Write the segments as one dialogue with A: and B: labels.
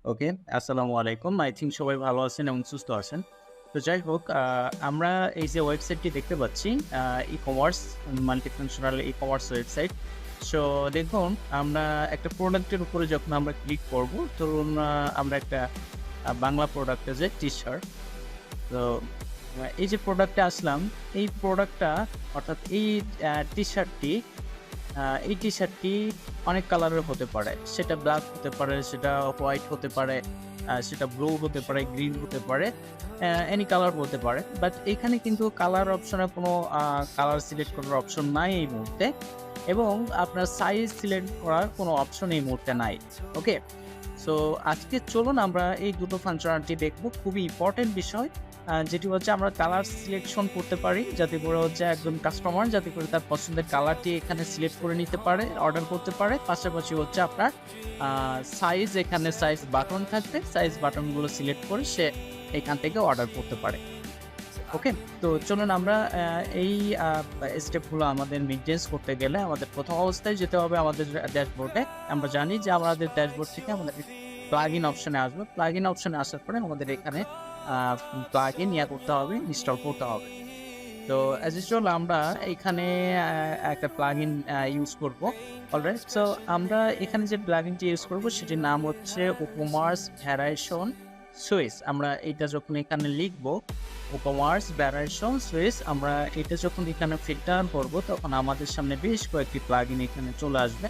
A: ওকে, আসসালামু আলাইকুম। I think সবাই ভালো আছেন এবং সুস্থ আছেন। তো যাই হোক, আমরা এই যে ওয়েবসাইটটি দেখতে পাচ্ছি, e-commerce, multifunctional e-commerce website. So দেখুন, আমরা একটা প্রোডাক্টের উপরে যখন আমরা ক্লিক করব, ধরুন আমরা একটা বাংলা প্রোডাক্টে যে টি-শার্ট। তো এই যে প্রোডাক্টে আসলাম, এই প্রোডাক্টটা অর্থাৎ টি-শার্টটি এই টি-শার্টটি অনেক কালারের হতে পারে। সেটা ব্ল্যাক হতে পারে, সেটা হোয়াইট হতে পারে, সেটা ব্লু হতে পারে, গ্রিন হতে পারে, এনি কালার হতে পারে। বাট এখানে কিন্তু কালার অপশনে কোনো কালার সিলেক্ট করার অপশন নাই এই মুহূর্তে, এবং আপনার সাইজ সিলেক্ট করার কোনো অপশন এই মুহূর্তে নাই। ওকে? সো আজকে চলুন আমরা এই দুটো ফাংশনালিটি দেখব। খুবই ইম্পর্টেন্ট বিষয়, যেটি হচ্ছে আমরা কালার সিলেকশন করতে পারি, যাতে করে হচ্ছে একজন কাস্টমার যাতে করে তার পছন্দের কালারটি এখানে সিলেক্ট করে নিতে পারে, অর্ডার করতে পারে। পাশাপাশি হচ্ছে আপনার সাইজ, এখানে সাইজ বাটন থাকবে, সাইজ বাটনগুলো সিলেক্ট করে সে এখান থেকে অর্ডার করতে পারে। ওকে? তো চলুন আমরা এই স্টেপগুলো আমাদের মেইনটেইন করতে গেলে আমাদের প্রথম অবস্থায় যেতে হবে আমাদের ড্যাশবোর্ডে। আমরা জানি যে আমাদের ড্যাশবোর্ড থেকে আমাদের প্লাগইন অপশনে আসবে। প্লাগইন অপশনে আসার পরে আমাদের এখানে প্লাগইন করতে হবে, ইনস্টল করতে হবে। তো অ্যাজ ইউজুয়াল আমরা এখানে একটা প্লাগইন ইউজ করব। অলরাইট? সো আমরা এখানে যে প্লাগইনটি ইউজ করব সেটির নাম হচ্ছে WooCommerce Variation Swatches। আমরা এটা যখন এখানে লিখব WooCommerce Variation Swatches, আমরা এটা যখন এখানে ফিল্টার করব তখন আমাদের সামনে বেশ কয়েকটি প্লাগইন এখানে চলে আসবে।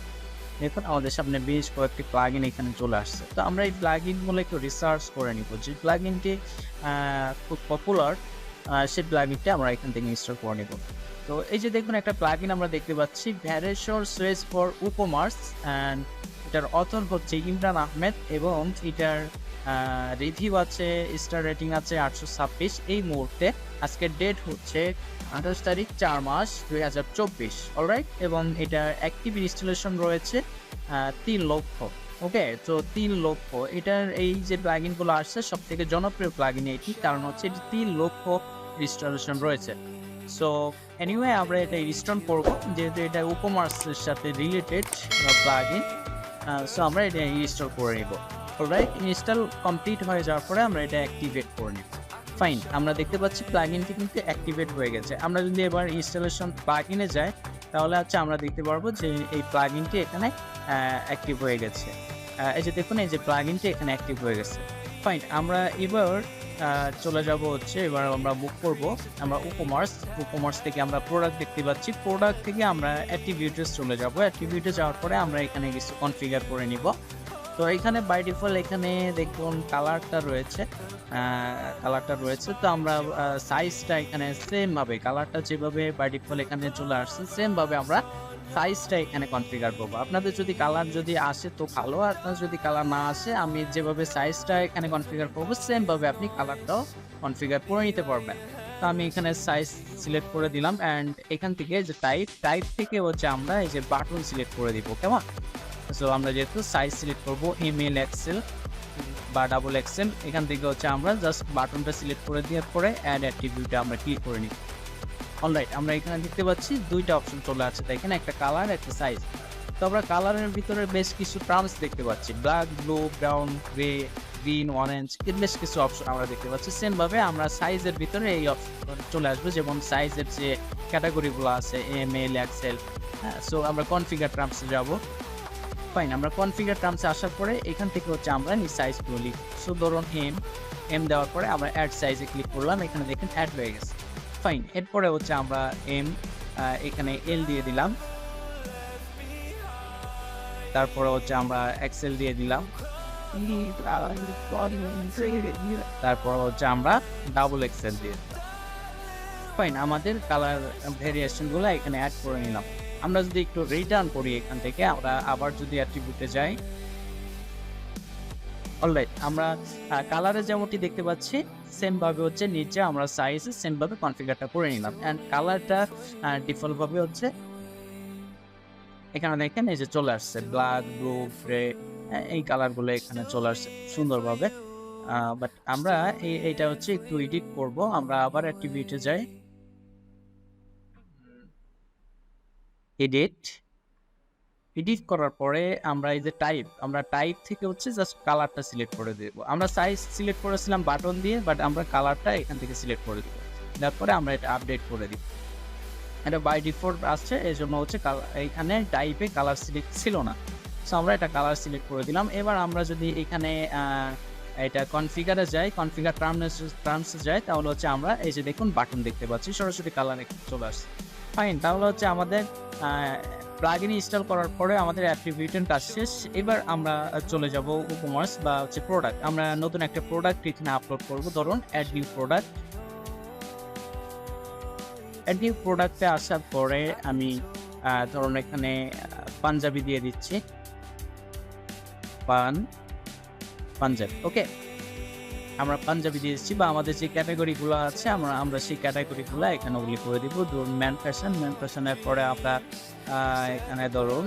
A: দেখুন আমাদের সামনে বেশ কয়েকটি প্লাগইন এখানে চলে আসছে। তো আমরা এই প্লাগইনগুলো একটু রিসার্চ করে নিব। যে প্লাগইনটি খুব পপুলার, সেই প্লাগইনটা আমরা এখান থেকে ইনস্টল করে নেব। তো এই যে দেখুন একটা প্লাগইন আমরা দেখতে পাচ্ছি, variation Suez for WooCommerce, and এটার অথর হচ্ছে ইমরান আহমেদ, এবং এটার রিভিউ আছে, স্টার রেটিং আছে 826 এই মুহূর্তে। আজকের ডেট হচ্ছে 28 তারিখ 4 মাস 2024। অলরাইট? এবং এটার অ্যাক্টিভ ইনস্টলেশন রয়েছে 3 লক্ষ। ওকে? তো 3 লক্ষ এটার এই যে প্লাগইনগুলো আসছে সবথেকে জনপ্রিয় প্লাগইন এটি, কারণ হচ্ছে এটি 3 লক্ষ ইনস্টলেশন রয়েছে। সো এনিওয়ে আমরা এটা ইনস্টল করব, যেহেতু এটা WooCommerce-এর সাথে রিলেটেড প্লাগইন। সো আমরা এটা ইনস্টল করে নিব। অলরাইট? ইনস্টল কমপ্লিট হয়ে যাওয়ার পরে আমরা এটা অ্যাক্টিভেট করে নিব। ফাইন, আমরা দেখতে পাচ্ছি প্লাগইনটি কিন্তু অ্যাক্টিভেট হয়ে গেছে। আমরা যদি এবার ইনস্টলেশন প্লাগইনে যাই, তাহলে হচ্ছে আমরা দেখতে পারবো যে এই প্লাগইনটি এখানে অ্যাক্টিভ হয়ে গেছে। এই যে দেখুন, এই যে প্লাগইনটি এখানে অ্যাক্টিভ হয়ে গেছে। ফাইন, আমরা এবার চলে যাব হচ্ছে, এবার আমরা বুক করব। আমরা WooCommerce থেকে আমরা প্রোডাক্ট দেখতে পাচ্ছি। প্রোডাক্ট থেকে আমরা অ্যাট্রিবিউটে চলে যাব। অ্যাট্রিবিউটে যাওয়ার পরে আমরা এখানে কিছু কনফিগার করে নিব। তো এখানে বাই ডিফল্ট এখানে দেখুন কালারটা রয়েছে, তো আমরা সাইজটা এখানে সেম ভাবে, কালারটা যেভাবে বাই ডিফল্ট এখানে চলে আসছে সেম ভাবে আমরা সাইজটা এখানে কনফিগার করব। আপনাদের যদি কালার যদি আসে তো ভালো, আপনার যদি কালার না আসে, আমি যেভাবে সাইজটা এখানে কনফিগার করব সেম ভাবে আপনি কালারটাও কনফিগার করে নিতে পারবেন। তো আমি এখানে সাইজ সিলেক্ট করে দিলাম, অ্যান্ড এখান থেকে যে টাইপ থেকে হচ্ছে আমরা এই যে বাটন সিলেক্ট করে দিব। কেমন? সো আমরা যেহেতু সাইজ সিলেক্ট করব এমএল, এক্সেল বা ডাবল এক্সেল, এখান থেকে হচ্ছে আমরা জাস্ট বাটনটা সিলেক্ট করে দেওয়ার পরে অ্যাড অ্যাট্রিবিউটে আমরা ক্লিক করে নিই। অলরাইট, আমরা এখানে দেখতে পাচ্ছি দুইটা অপশন চলে আসছে, দেখেন, একটা কালার, একটা সাইজ। তো আমরা কালারের ভিতরে বেশ কিছু টার্মস দেখতে পাচ্ছি, black, blue, brown, grey, green, orange, এর বেশ কিছু অপশন আমরা দেখতে পাচ্ছি। সেম ভাবে আমরা সাইজের ভিতরে এই অপশন চলে আসবে, যেমন সাইজের যে ক্যাটাগরিগুলো আছে এম এল, এক্সেল। হ্যাঁ, সো আমরা কনফিগার টার্মসে যাব। ফাইন, আমরা কনফিগার টার্মসে আসার পরে এখান থেকে হচ্ছে আমরা এই সাইজগুলো লিখব। সো ধরুন এম দেওয়ার পরে আমরা অ্যাড সাইজে ক্লিক করলাম, এখানে দেখেন অ্যাড হয়ে গেছে। ফাইন, এরপরে হচ্ছে আমরা এখানে এল দিয়ে দিলাম, তারপরে হচ্ছে আমরা এক্সেল দিয়ে দিলাম, তারপর হচ্ছে আমরা ডাবল এক্সেল দিয়ে দিলাম। ফাইন, আমাদের কালার ভেরিয়েশনগুলো এখানে অ্যাড করে নিলাম। আমরা যদি একটু রিটার্ন করি এখান থেকে, আমরা আবার যদি অ্যাট্রিবিউটে যাই, অলরাইট, আমরা কালারে যেমনটি দেখতে পাচ্ছি সেম ভাবে হচ্ছে নিচে আমরা সাইজ সেম ভাবে কনফিগারটা করে নিলাম, এন্ড কালারটা ডিফল্ট ভাবে হচ্ছে এখানে দেখেন এই যে চলে আসছে, ব্ল্যাক, ব্লু, গ্রে, এই কালারগুলো এখানে চলে আসছে সুন্দরভাবে। বাট আমরা এইটা হচ্ছে একটু এডিট করব। আমরা আবার অ্যাট্রিবিউটে যাই, এডিট, এডিট করার পরে আমরা এই যে টাইপ থেকে হচ্ছে জাস্ট কালারটা সিলেক্ট করে দেব। আমরা সাইজ সিলেক্ট করেছিলাম বাটন দিয়ে, বাট আমরা কালারটা এখান থেকে সিলেক্ট করে দিব। তারপরে আমরা এটা আপডেট করে দিব। এটা বাই ডিফল্ট আসছে, এই জন্য হচ্ছে এইখানে টাইপে কালার সিলেক্ট ছিল না। সো আমরা এটা কালার সিলেক্ট করে দিলাম। এবার আমরা যদি এখানে এটা কনফিগারে যাই, কনফিগার টার্মসে যাই, তাহলে হচ্ছে আমরা এই যে দেখুন বাটন দেখতে পাচ্ছি, সরাসরি কালার চলে আসছে। ফাইন, তাহলে হচ্ছে আমাদের প্লাগইন ইনস্টল করার পরে আমাদের অ্যাট্রিবিউটের কাজ শেষ। এবার আমরা চলে যাব WooCommerce বা হচ্ছে প্রোডাক্ট। আমরা নতুন একটা প্রোডাক্ট এখানে আপলোড করব। ধরুন অ্যাড নিউ প্রোডাক্টে আসার পরে আমি ধরুন এখানে পাঞ্জাবি দিয়ে দিচ্ছি, পাঞ্জাবি। ওকে, আমরা পাঞ্জাবি দিয়ে দিচ্ছি, বা আমাদের যে ক্যাটাগরিগুলো আছে আমরা সেই ক্যাটাগরিগুলো এখানে ওগুলি করে দিব। ধরুন ম্যান ফ্যাশনের পরে আমরা এখানে ধরুন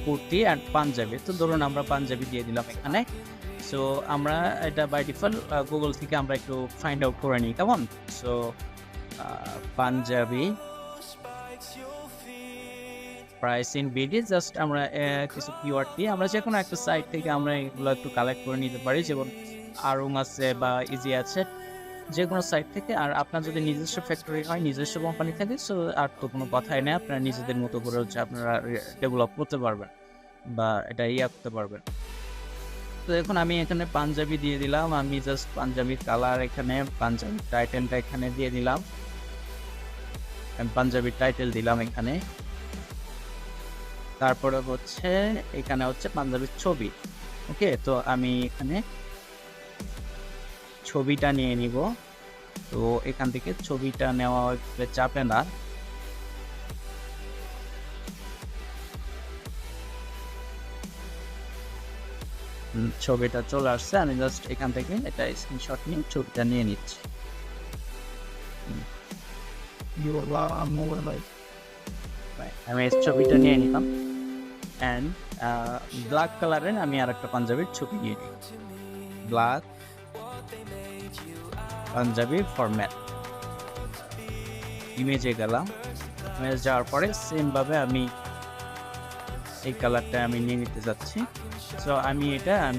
A: কুর্তি অ্যান্ড পাঞ্জাবি। তো ধরুন আমরা পাঞ্জাবি দিয়ে দিলাম এখানে। সো আমরা এটা বাই ডিফল্ট গুগল থেকে আমরা একটু ফাইন্ড আউট করে নিই, কেমন? So panjabi price in BD, just আমরা কিছু কিওয়ার্ড দিয়ে আমরা যে কোনো একটা সাইট থেকে আমরা এগুলো একটু কালেক্ট করে নিতে পারি, যেমন আরং আছে বা ইজি আছে, যে কোনো সাইট থেকে। আর আপনার যদি নিজস্ব ফ্যাক্টরি হয়, নিজস্ব কোম্পানি থাকে, সো আর তো কোনো কথাই নেই, আপনারা নিজেদের মতো করে হচ্ছে আপনারা ডেভেলপ করতে পারবেন বা এটা করতে পারবেন। তো এখন আমি এখানে পাঞ্জাবি দিয়ে দিলাম, আমি জাস্ট পাঞ্জাবির কালার এখানে, পাঞ্জাবির টাইটেলটা এখানে দিয়ে দিলাম, পাঞ্জাবির টাইটেল দিলাম এখানে। তারপরে হচ্ছে এখানে হচ্ছে পাঞ্জাবির ছবি। ওকে, তো আমি এখানে ছবিটা নিয়ে নিব। তো এখান থেকে ছবিটা নেওয়া চাপে না, ছবিটা চলে আসছে। আমি জাস্ট এখান থেকে এটা স্ক্রিনশট নিয়ে ছবিটা নিয়ে নিচ্ছি। আমি ছবিটা নিয়ে নিলাম অ্যান্ড ব্ল্যাক কালারের আমি আর একটা পাঞ্জাবির ছবি নিয়ে নিই। ব্ল্যাক পাঞ্জাবি ফরম্যাট, ইমেজে গেলাম। ইমেজ যাওয়ার পরে সেমভাবে আমি এই কালারটা আমি নিয়ে নিতে যাচ্ছি। সো আমি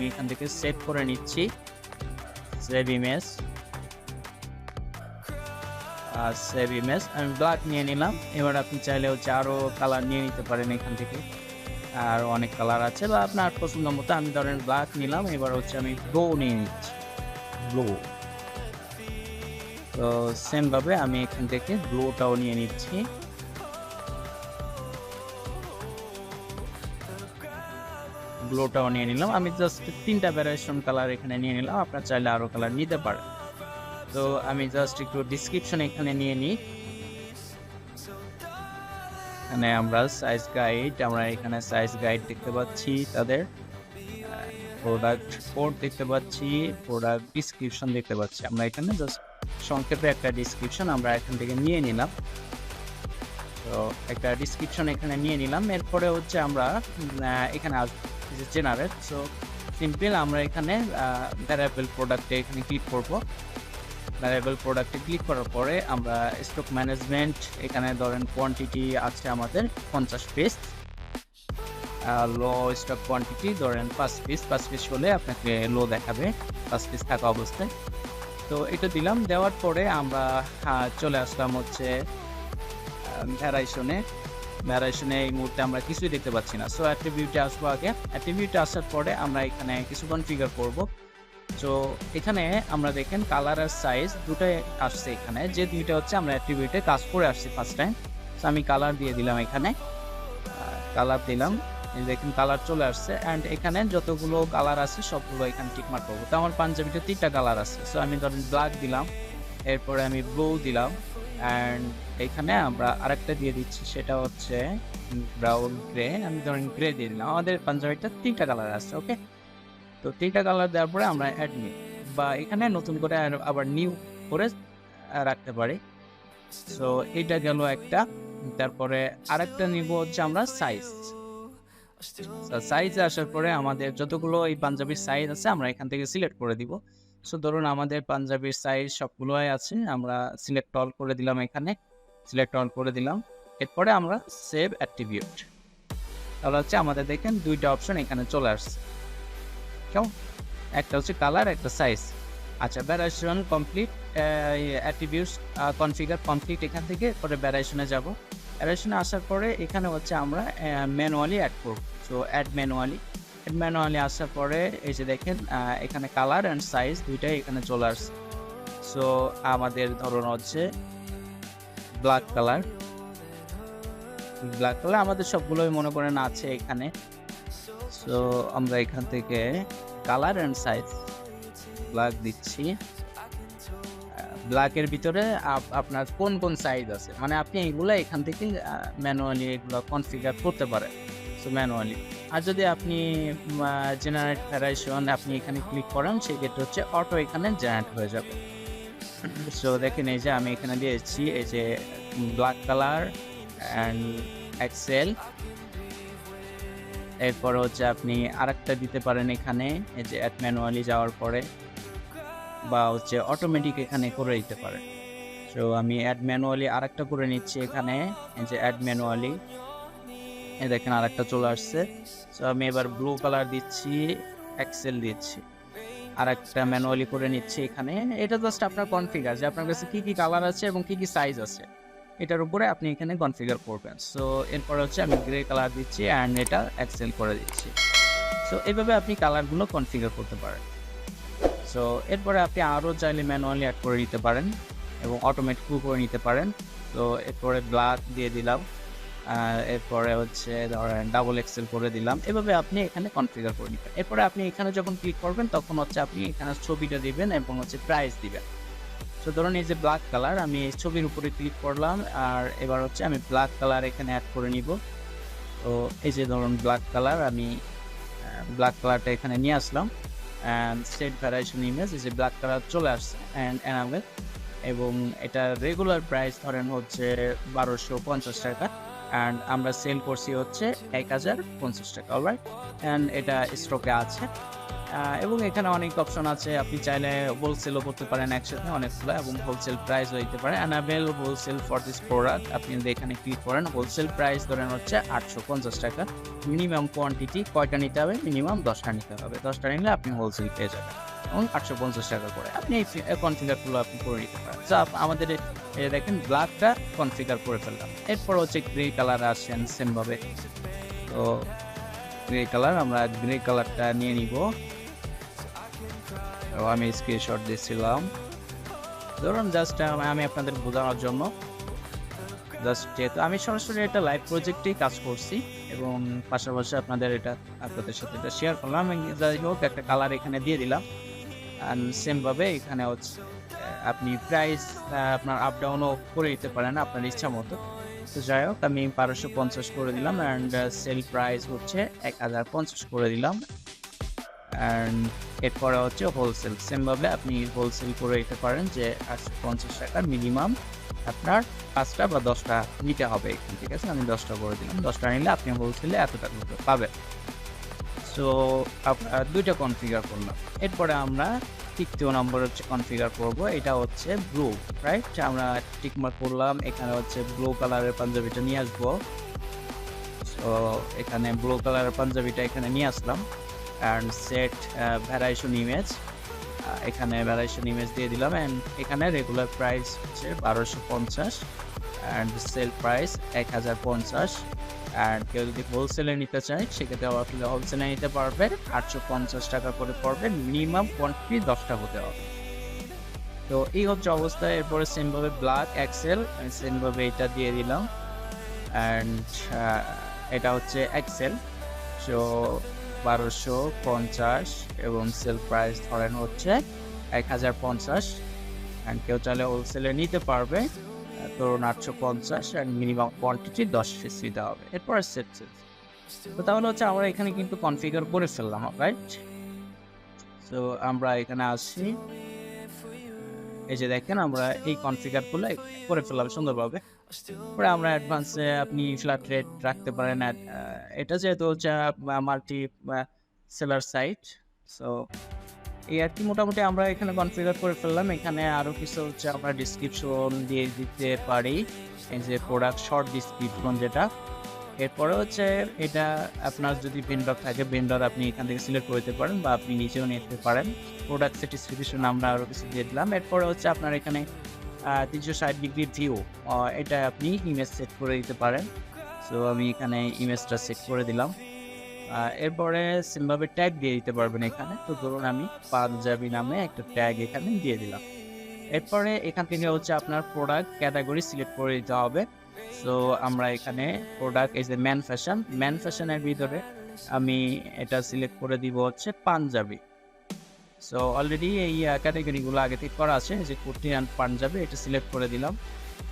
A: এখান থেকে সেভ করে নিচ্ছি, সেভ ইমেজ আমি ব্ল্যাক নিয়ে নিলাম। এবার আপনি চাইলে হচ্ছে আরও কালার নিয়ে নিতে পারেন এখান থেকে, আর অনেক কালার আছে বা আপনার পছন্দ মতো। আমি ধরেন ব্ল্যাক নিলাম। এবার হচ্ছে আমি ব্লু নিয়ে নিচ্ছি, ব্লু। তো সেমভাবে আমি এখান থেকে ব্লুটাও নিয়ে নিচ্ছি। ব্লুটাও নিয়ে নিলাম। আমি জাস্ট 3টা ভ্যারিয়েশন কালার এখানে নিয়ে নিলাম, আপনার চাইলে আরও কালার নিতে পারেন। তো আমি জাস্ট একটু ডিসক্রিপশন এখানে নিয়ে নিই। এখানে আমরা এখানে সাইজ গাইড দেখতে পাচ্ছি, তাদের প্রোডাক্ট কোড দেখতে পাচ্ছি, প্রোডাক্ট ডিসক্রিপশন দেখতে পাচ্ছি। আমরা এখানে জাস্ট সংক্ষেপে একটা ডিসক্রিপশন আমরা এখান থেকে নিয়ে নিলাম। তো একটা ডিসক্রিপশন এখানে নিয়ে নিলাম। এরপরে হচ্ছে আমরা এখানে জেনারেট। সো সিম্পল আমরা এখানে ভ্যারিয়েবল প্রোডাক্টে এখানে ক্লিক করব। ভ্যারিয়েবল প্রোডাক্টে ক্লিক করার পরে আমরা স্টক ম্যানেজমেন্ট, এখানে ধরেন কোয়ান্টিটি আছে আমাদের 50 পিস, লো স্টক কোয়ান্টিটি ধরেন 5 পিস হলে আপনাকে লো দেখাবে 5 পিস থাকা অবস্থায়। তো এটা দিলাম। দেওয়ার পরে আমরা চলে আসলাম হচ্ছে ভ্যারিয়েশনে। এই মুহূর্তে আমরা কিছুই দেখতে পাচ্ছি না। সো অ্যাট্রিবিউটে আসবো আগে। অ্যাট্রিবিউটে আসার পরে আমরা এখানে কিছু কনফিগার করব। সো এখানে আমরা দেখেন কালার আর সাইজ দুটোই আসছে এখানে, যে দুইটা হচ্ছে আমরা অ্যাট্রিবিউটে কাজ করে আসছি ফার্স্ট টাইম। সো আমি কালার দিয়ে দিলাম, এখানে কালার দিলাম, দেখুন কালার চলে আসছে। অ্যান্ড এখানে যতগুলো কালার আছে সবগুলো এখানে টিকমার্ক করবো। তো আমার পাঞ্জাবিতে 3টা কালার আছে। সো আমি ধরেন ব্ল্যাক দিলাম, এরপরে আমি ব্লু দিলাম, অ্যান্ড এখানে আমরা আরেকটা দিয়ে দিচ্ছি, সেটা হচ্ছে ব্রাউন গ্রে। আমি ধরেন গ্রে দিয়ে দিলাম। আমাদের পাঞ্জাবিটা 3টা কালার আছে। ওকে, তো 3টা কালার দেওয়ার পরে আমরা অ্যাড নিউ বা এখানে নতুন করে আবার নিউ করে রাখতে পারি। সো এটা গেল একটা। তারপরে আরেকটা নিব হচ্ছে আমরা সাইজে আসার পরে আমাদের যতগুলো এই পাঞ্জাবির সাইজ আছে আমরা এখান থেকে সিলেক্ট করে দিব। সো ধরুন আমাদের পাঞ্জাবির সাইজ সবগুলোই আছে, আমরা সিলেক্ট অল করে দিলাম, এখানে সিলেক্ট অল করে দিলাম। এরপরে আমরা সেভ অ্যাট্রিবিউট, তাহলে হচ্ছে আমাদের দেখেন দুইটা অপশন এখানে চলে আসছে, কেমন? একটা হচ্ছে কালার, একটা সাইজ। আচ্ছা, variation complete, attributes configure complete, এখান থেকে পরে ভ্যারিয়েশনে যাব। ভ্যারিয়েশনে আসার পরে এখানে হচ্ছে আমরা ম্যানুয়ালি অ্যাড করব। সো অ্যাড ম্যানুয়ালি আসার পরে এই যে দেখেন এখানে কালার অ্যান্ড সাইজ দুইটাই এখানে চলে আসছে। সো আমাদের ধরুন হচ্ছে ব্ল্যাক কালার আমাদের সবগুলোই মনে করেন আছে এখানে। সো আমরা এখান থেকে কালার অ্যান্ড সাইজ ব্ল্যাক দিচ্ছি। ব্ল্যাকের ভিতরে আপনার কোন কোন সাইজ আছে, মানে আপনি এগুলো এখান থেকে ম্যানুয়ালি এগুলো কনফিগার করতে পারেন। So manually. আর যদি আপনি জেনারেট ভ্যারিয়েশন আপনি এখানে ক্লিক করেন, সেক্ষেত্রে হচ্ছে অটো এখানে জেনারেট হয়ে যাবে। সো দেখেন এই যে আমি এখানে দিয়েছি এই যে ব্ল্যাক কালার অ্যান্ড এক্সেল। এরপর হচ্ছে আপনি আরেকটা দিতে পারেন এখানে এই যে অ্যাড ম্যানুয়ালি যাওয়ার পরে, বা হচ্ছে অটোমেটিক এখানে করে দিতে পারেন। সো আমি অ্যাড ম্যানুয়ালি আরেকটা করে নিচ্ছি এখানে, এই যে অ্যাড ম্যানুয়ালি, এই দেখেন আরেকটা চলে আসছে। সো আমি এবার ব্লু কালার দিচ্ছি, এক্সেল দিচ্ছি, আরেকটা ম্যানুয়ালি করে নিচ্ছি এখানে। এটা জাস্ট আপনার কনফিগার, যে আপনার কাছে কী কী কালার আছে এবং কী কী সাইজ আছে এটার উপরে আপনি এখানে কনফিগার করবেন। সো এরপর হচ্ছে আমি গ্রে কালার দিচ্ছি অ্যান্ড এটা এক্সেল করে দিচ্ছি। সো এইভাবে আপনি কালারগুলো কনফিগার করতে পারেন। সো এরপরে আপনি আরও চাইলে ম্যানুয়ালি অ্যাড করে নিতে পারেন এবং অটোমেটিকও করে নিতে পারেন। তো এরপরে ব্ল্যাক দিয়ে দিলাম, এরপরে হচ্ছে ধরেন ডাবল এক্সেল করে দিলাম। এভাবে আপনি এখানে কনফিগার করে নিবেন। এরপরে আপনি এখানে যখন ক্লিক করবেন তখন হচ্ছে আপনি এখানে ছবিটা দিবেন এবং হচ্ছে প্রাইস দিবেন। তো ধরুন এই যে ব্ল্যাক কালার, আমি এই ছবির উপরে ক্লিক করলাম, আর এবার হচ্ছে আমি ব্ল্যাক কালার এখানে অ্যাড করে নিব। তো এই যে ধরুন ব্ল্যাক কালার, আমি ব্ল্যাক কালারটা এখানে নিয়ে আসলাম অ্যান্ড সেট ভ্যারিয়েশন ইমেজ, এই যে ব্ল্যাক কালার চলে আসছে অ্যান্ড এনাবেল। এবং এটা রেগুলার প্রাইস ধরেন হচ্ছে 1250 টাকা অ্যান্ড আমরা সেল করছি হচ্ছে 1050 টাকা। অলরাইট, অ্যান্ড এটা স্টকে আছে। এবং এখানে অনেক অপশন আছে, আপনি চাইলে হোলসেলও করতে পারেন একসাথে অনেকগুলো, এবং হোলসেল প্রাইসও দিতে পারেন। Enable wholesale for this product, আপনি যদি এখানে ক্লিক করেন হোলসেল প্রাইস ধরেন হচ্ছে 850 টাকা। মিনিমাম কোয়ান্টিটি কয়টা নিতে হবে? মিনিমাম 10টা নিতে হবে। 10টা নিলে আপনি হোলসেল পেয়ে যাবেন এবং 850 টাকা করে আপনি এই কনফিগারগুলো আপনি করে নিতে পারেন। তো আমাদের দেখেন ব্ল্যাকটা কনফিগার করে ফেললাম। এরপর হচ্ছে গ্রে কালার আসছেন সেমভাবে। তো গ্রে কালার, আমরা গ্রে কালারটা নিয়ে নিব। আমি স্ক্রিনশট দিচ্ছিলাম, ধরুন জাস্ট আমি আপনাদের বোঝানোর জন্য, জাস্ট যেহেতু আমি সরাসরি এটা লাইভ প্রজেক্টেই কাজ করছি এবং পাশাপাশি আপনাদের সাথে এটা শেয়ার করলাম। যাই হোক, একটা কালার এখানে দিয়ে দিলাম অ্যান্ড সেমভাবে এখানে হচ্ছে আপনি প্রাইস আপনার আপ ডাউনও করে দিতে পারেন আপনার ইচ্ছা মতো। তো যাই হোক, আমি 1250 করে দিলাম অ্যান্ড সেল প্রাইস হচ্ছে 1050 করে দিলাম। অ্যান্ড এরপরে হচ্ছে হোলসেল, সেমভাবে আপনি হোলসেল করে দিতে পারেন যে 850 টাকার মিনিমাম আপনার 5টা বা 10টা নিতে হবে এখানে। ঠিক আছে, আমি 10টা করে দিলাম। 10টা নিলে আপনি হোলসেলে এত টাকা পাবেন। সো আপনার 2টা কনফিগার করলাম। এরপরে আমরা তৃতীয় নম্বর হচ্ছে কনফিগার করব, এটা হচ্ছে ব্লু। রাইট, আমরা টিকমার্ক করলাম, এখানে হচ্ছে ব্লু কালারের পাঞ্জাবিটা নিয়ে আসবো। সো এখানে ব্লু কালারের পাঞ্জাবিটা এখানে নিয়ে আসলাম অ্যান্ড সেট ভ্যারিয়েশন ইমেজ, এখানে ভ্যারিয়েশন ইমেজ দিয়ে দিলাম অ্যান্ড এখানে রেগুলার প্রাইস হচ্ছে 1250 অ্যান্ড সেল প্রাইস 1050 অ্যান্ড কেউ যদি হোলসেলে নিতে চায় সেক্ষেত্রে আপনি হোলসেলে নিতে পারবে 850 টাকা করে পড়বে, মিনিমাম কোয়ান্টিটি 10টা হতে হবে। তো এই হচ্ছে অবস্থা। এরপরে সেমভাবে ব্ল্যাক এক্সেল, সেমভাবে এটা দিয়ে দিলাম অ্যান্ড এটা হচ্ছে এক্সেল। সো 1250 এবং সেল প্রাইস ধরেন হচ্ছে 1050 অ্যান্ড কেউ চাইলে হোলসেলে নিতে পারবে ধরুন 850 অ্যান্ড মিনিমাম কোয়ান্টিটি 10 পিস দিতে হবে। এরপরে সেট সেল। তো তাহলে হচ্ছে আমরা এখানে কিন্তু কনফিগার করে ফেললাম। রাইট, সো আমরা এখানে আসি, এই যে দেখেন আমরা এই কনফিগারগুলো করে ফেললাম সুন্দরভাবে। পরে আমরা অ্যাডভান্সে আপনি ফ্ল্যাট রেট রাখতে পারেন। এটা যেহেতু হচ্ছে মাল্টি সেলার সাইট, সো এই আর কি মোটামুটি আমরা এখানে কনফিগার করে ফেললাম। এখানে আরও কিছু হচ্ছে আমরা ডিসক্রিপশন দিয়ে দিতে পারি, এই যে প্রোডাক্ট শর্ট ডিসক্রিপশন যেটা। এরপরে হচ্ছে এটা আপনার যদি ভেন্ডর থাকে, ভেন্ডর আপনি এখান থেকে সিলেক্ট করে দিতে পারেন বা আপনি নিজেও নিতে পারেন। প্রোডাক্ট স্যাটিসফ্যাকশন আমরা আরও কিছু দিয়ে দিলাম। এরপরে হচ্ছে আপনার এখানে 360 ডিগ্রি ভিউ, এটা আপনি ইমেজ সেট করে দিতে পারেন। সো আমি এখানে ইমেজটা সেট করে দিলাম। এরপরে সিমভাবে ট্যাগ দিয়ে দিতে পারবেন এখানে। তো ধরুন আমি পাঞ্জাবি নামে একটা ট্যাগ এখানে দিয়ে দিলাম। এরপরে এখান থেকে হচ্ছে আপনার প্রোডাক্ট ক্যাটাগরি সিলেক্ট করে দিতে হবে। সো আমরা এখানে প্রোডাক্ট এই যে ম্যান ফ্যাশনের ভিতরে আমি এটা সিলেক্ট করে দিব হচ্ছে পাঞ্জাবি। সো অলরেডি এই ক্যাটাগরিগুলো আগে থেকে করা আছে, যে কুর্তি অ্যান্ড পাঞ্জাবি, এটা সিলেক্ট করে দিলাম।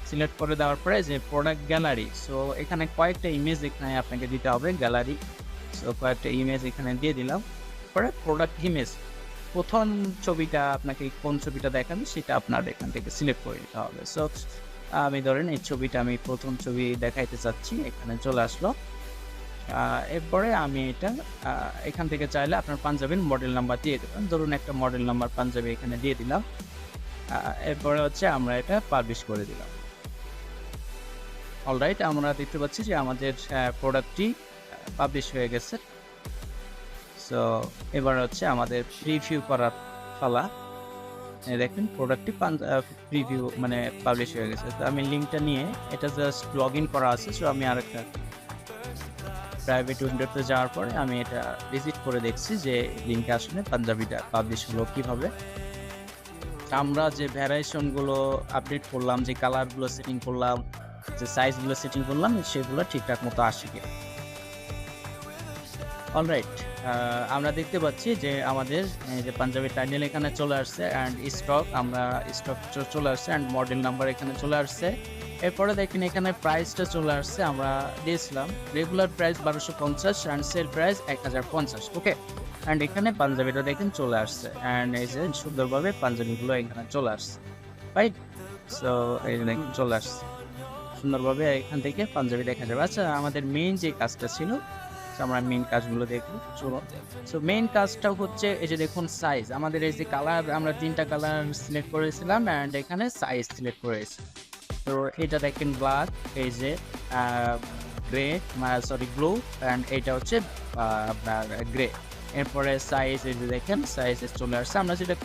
A: সিলেক্ট করে দেওয়ার পরে যে প্রোডাক্ট গ্যালারি, সো এখানে কয়েকটা ইমেজ এখানে আপনাকে দিতে হবে গ্যালারি। সো কয়েকটা ইমেজ এখানে দিয়ে দিলাম। পরে প্রোডাক্ট ইমেজ, প্রথম ছবিটা আপনাকে কোন ছবিটা দেখাবে সেটা আপনার এখান থেকে সিলেক্ট করে দিতে হবে। সো আমি ধরেন এই ছবিটা আমি প্রথম ছবি দেখাইতে চাচ্ছি, এখানে চলে আসলো। এরপরে আমি এটা এখান থেকে চাইলে আপনার পাঞ্জাবির মডেল নাম্বার দিয়ে দেবেন। ধরুন একটা মডেল নাম্বার পাঞ্জাবি এখানে দিয়ে দিলাম। এরপরে হচ্ছে আমরা এটা পাবলিশ করে দিলাম। অলরাইট, আমরা দেখতে পাচ্ছি যে আমাদের প্রোডাক্টটি পাবলিশ হয়ে গেছে। সো এবার হচ্ছে আমাদের প্রিভিউ করার পালা। দেখেন প্রোডাক্টটি প্রিভিউ মানে পাবলিশ হয়ে গেছে। তো আমি লিঙ্কটা নিয়ে এটা জাস্ট লগ ইন করা আছে। সো আমি আরেকটা প্রাইভেট উইন্ডোতে যাওয়ার পরে আমি এটা ভিজিট করে দেখছি যে লিঙ্কে আসলে পাঞ্জাবিটা পাবলিশ হলো কীভাবে। আমরা যে ভ্যারিয়েশনগুলো আপডেট করলাম, যে কালারগুলো সেটিং করলাম, যে সাইজগুলো সেটিং করলাম, সেগুলো ঠিকঠাক মতো আসে কিনা। অলরাইট, আমরা দেখতে পাচ্ছি যে আমাদের যে পাঞ্জাবি টাইটেল এখানে চলে আসছে অ্যান্ড স্টক চলে আসছে অ্যান্ড মডেল নাম্বার এখানে চলে আসছে। এরপরে দেখেন এখানে প্রাইসটা চলে আসছে, আমরা দিয়েছিলাম regular price 1250 and sale price 1050। Okay, and এখানে পাঞ্জাবিটা দেখেন চলে আসছে অ্যান্ড এই যে সুন্দরভাবে পাঞ্জাবিগুলো এখানে চলে আসছে, রাইট? সো এই দেখেন চলে আসছে সুন্দরভাবে, এখান থেকে পাঞ্জাবি দেখা যাবে। আচ্ছা, আমাদের মেইন যে কাজটা ছিল, আমরা মেইন কাজগুলো দেখবো, চলো। সো মেইন কাজটা হচ্ছে এই যে দেখুন সাইজ, আমাদের এই যে কালার, আমরা 3টা কালার সিলেক্ট করেছিলাম অ্যান্ড এখানে সাইজ সিলেক্ট করেছি। তো এটা দেখেন ব্ল্যাক, এই যে গ্রে, ব্লু, অ্যান্ড এটা হচ্ছে আপনার গ্রে। এরপরে সাইজ, এই যে দেখেন সাইজ চলে আসছে, আমরা যেটা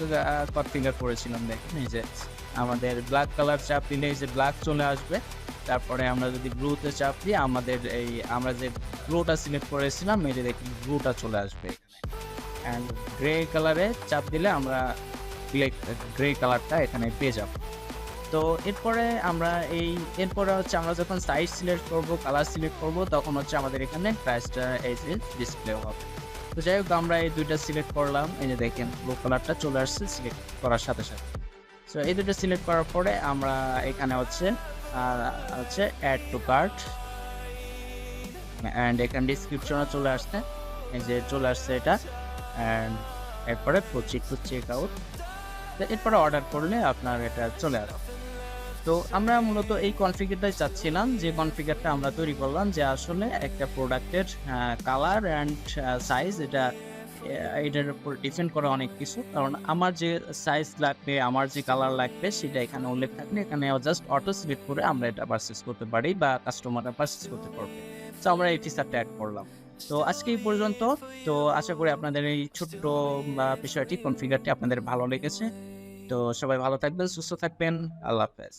A: কনফিগার করেছিলাম। দেখেন এই যে আমাদের ব্ল্যাক কালার চাপ দিলে এই যে ব্ল্যাক চলে আসবে। তারপরে আমরা যদি ব্লুতে চাপ দিই, আমাদের এই আমরা যে ব্লুটা সিলেক্ট করেছিলাম, এই যে দেখুন ব্লুটা চলে আসবে। অ্যান্ড গ্রে কালারে চাপ দিলে আমরা গ্রে কালারটা এখানে পেয়ে যাব। তো এরপরে হচ্ছে আমরা যখন সাইজ সিলেক্ট করব, কালার সিলেক্ট করব, তখন হচ্ছে আমাদের এখানে প্রাইসটা এই যে ডিসপ্লে হবে। তো যাই হোক, আমরা এই দুইটা সিলেক্ট করলাম, এই যে দেখেন ব্লু কালারটা চলে আসছে সিলেক্ট করার সাথে সাথে। সো এই দুটো সিলেক্ট করার পরে আমরা এখানে হচ্ছে অ্যাড টু কার্ট অ্যান্ড এখানে ডিসক্রিপশনে চলে আসছে, এই যে চলে আসছে এটা। অ্যান্ড এরপরে প্রসিড টু চেক আউট, এরপরে অর্ডার করলে আপনার এটা চলে আসবে। তো আমরা মূলত এই কনফিগারটাই চাচ্ছিলাম, যে কনফিগারটা আমরা তৈরি করলাম, যে আসলে একটা প্রোডাক্টের কালার অ্যান্ড সাইজ, এটার উপর ডিপেন্ড করে অনেক কিছু। কারণ আমার যে সাইজ লাগবে, আমার যে কালার লাগবে, সেটা এখানে উল্লেখ থাকলে এখানে জাস্ট অটো সিলেক্ট করে আমরা এটা পারচেস করতে পারি বা কাস্টমাররা পারচেস করতে পারবে। তো আমরা এই ফিচারটা অ্যাড করলাম। তো আজকে এই পর্যন্ত। তো আশা করি আপনাদের এই ছোট্ট বিষয়টি, কনফিগারটি আপনাদের ভালো লেগেছে। তো সবাই ভালো থাকবেন, সুস্থ থাকবেন। আল্লাহ হাফেজ।